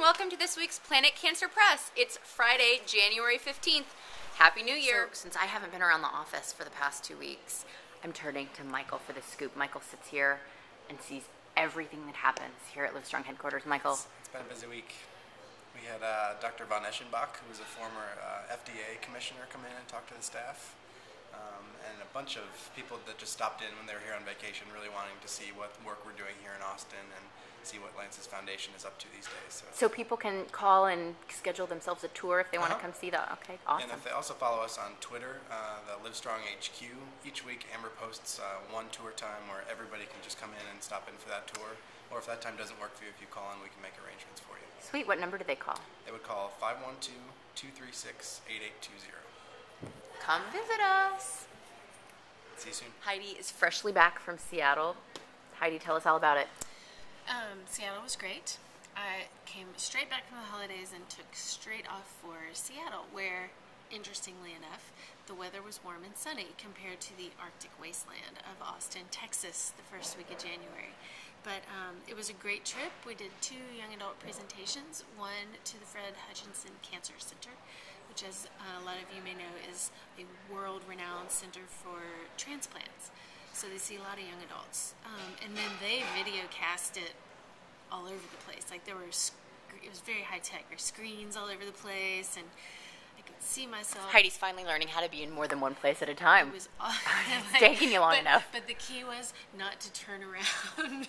welcome to this week's Planet Cancer Press. It's Friday, January 15th. Happy New Year. So, since I haven't been around the office for the past 2 weeks, I'm turning to Michael for the scoop. Michael sits here and sees everything that happens here at Livestrong headquarters. Michael? It's been a busy week. We had Dr. von Eschenbach, who was a former FDA commissioner, come in and talk to the staff. And a bunch of people that just stopped in when they were here on vacation, really wanting to see what work we're doing here in Austin and see what Lance's Foundation is up to these days. So people can call and schedule themselves a tour if they want to come see the, okay, awesome. And if they also follow us on Twitter, the Livestrong HQ, each week Amber posts one tour time where everybody can just come in and stop in for that tour. Or if that time doesn't work for you, if you call in, we can make arrangements for you. Sweet. What number do they call? They would call 512-236-8820. Come visit us. See you soon. Heidi is freshly back from Seattle. Heidi, tell us all about it. Seattle was great. I came straight back from the holidays and took straight off for Seattle, where, interestingly enough, the weather was warm and sunny compared to the Arctic wasteland of Austin, Texas, the first week of January. But it was a great trip. We did 2 young adult presentations, one to the Fred Hutchinson Cancer Center, which, as a lot of you may know, is a world-renowned center for transplants. So they see a lot of young adults. And then they video cast it all over the place. Like it was very high-tech. There were screens all over the place, and I could see myself. Heidi's finally learning how to be in more than one place at a time. It was it's taking you long enough. But the key was not to turn around.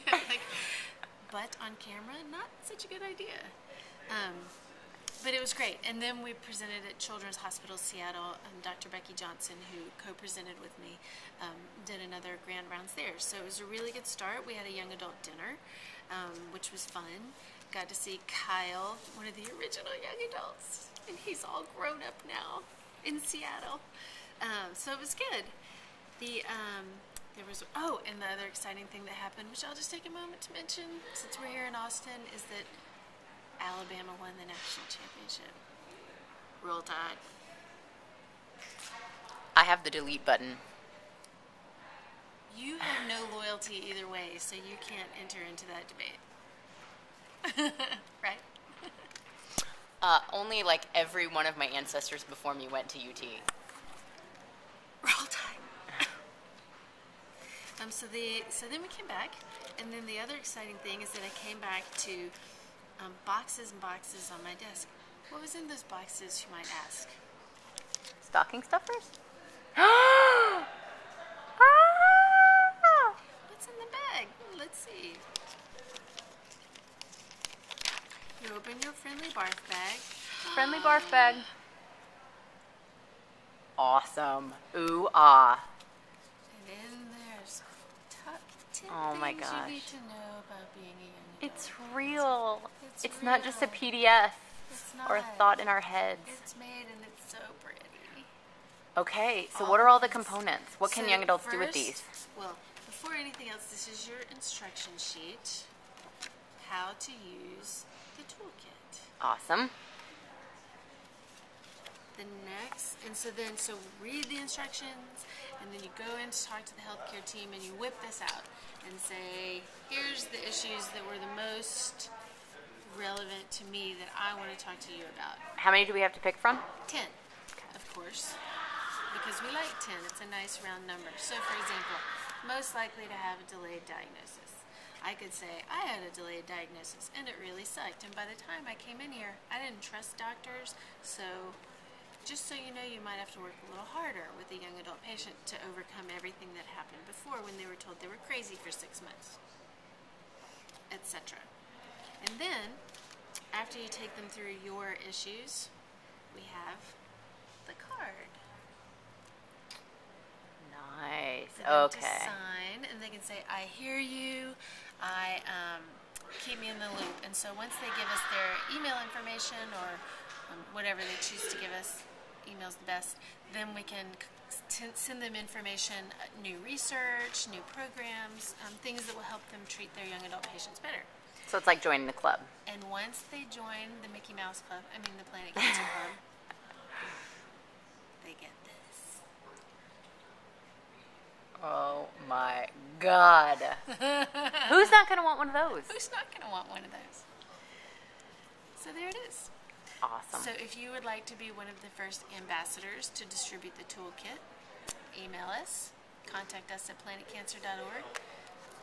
But on camera, not such a good idea. But it was great. And then we presented at Children's Hospital Seattle. Dr. Becky Johnson, who co-presented with me, did another grand rounds there. So it was a really good start. We had a young adult dinner, which was fun. Got to see Kyle, one of the original young adults. And he's all grown up now in Seattle. So it was good. There was, and the other exciting thing that happened, which I'll just take a moment to mention since we're here in Austin, is that Alabama won the national championship. Roll Tide. I have the delete button. You have no loyalty either way, so you can't enter into that debate. Right? Only like every one of my ancestors before me went to UT. Roll Tide. So then we came back, and then the other exciting thing is that I came back to boxes and boxes on my desk. What was in those boxes, you might ask? Stocking stuffers? What's in the bag? Let's see. You open your friendly barf bag. Friendly barf bag. Awesome. Ooh, ah. And then there's top 10 Oh my things gosh. you need to know about being a young adult. It's real. It's real. not just a PDF It's or a not. thought in our heads. It's made and it's so pretty. Okay, so what are all the components? What can So young adults do with first, these? Well, before anything else, this is your instruction sheet. How to use the toolkit. Awesome. The next, so read the instructions, and then you go in to talk to the healthcare team, and you whip this out and say, here's the issues that were the most relevant to me that I want to talk to you about. How many do we have to pick from? 10, of course, because we like 10. It's a nice round number. So, for example, most likely to have a delayed diagnosis. I could say, I had a delayed diagnosis, and it really sucked. And by the time I came in here, I didn't trust doctors, so just so you know, you might have to work a little harder with a young adult patient to overcome everything that happened before when they were told they were crazy for 6 months, etc. And then, after you take them through your issues, we have the card. Nice. For them Okay. to sign, and they can say, I hear you, keep me in the loop. And so once they give us their email information or whatever they choose to give us, email's the best, then we can send them information, new research, new programs, things that will help them treat their young adult patients better. So it's like joining the club. And once they join the Mickey Mouse Club, the Planet Cancer Club, they get this. Oh my God. Who's not going to want one of those? Who's not going to want one of those? So there it is. Awesome. So if you would like to be one of the first ambassadors to distribute the toolkit, email us, contact us at planetcancer.org.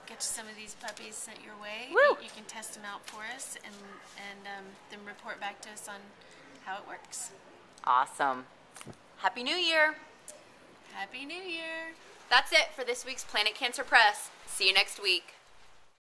Get some of these puppies sent your way. Woo! You can test them out for us and then report back to us on how it works. Awesome. Happy New Year. Happy New Year. That's it for this week's Planet Cancer Press. See you next week.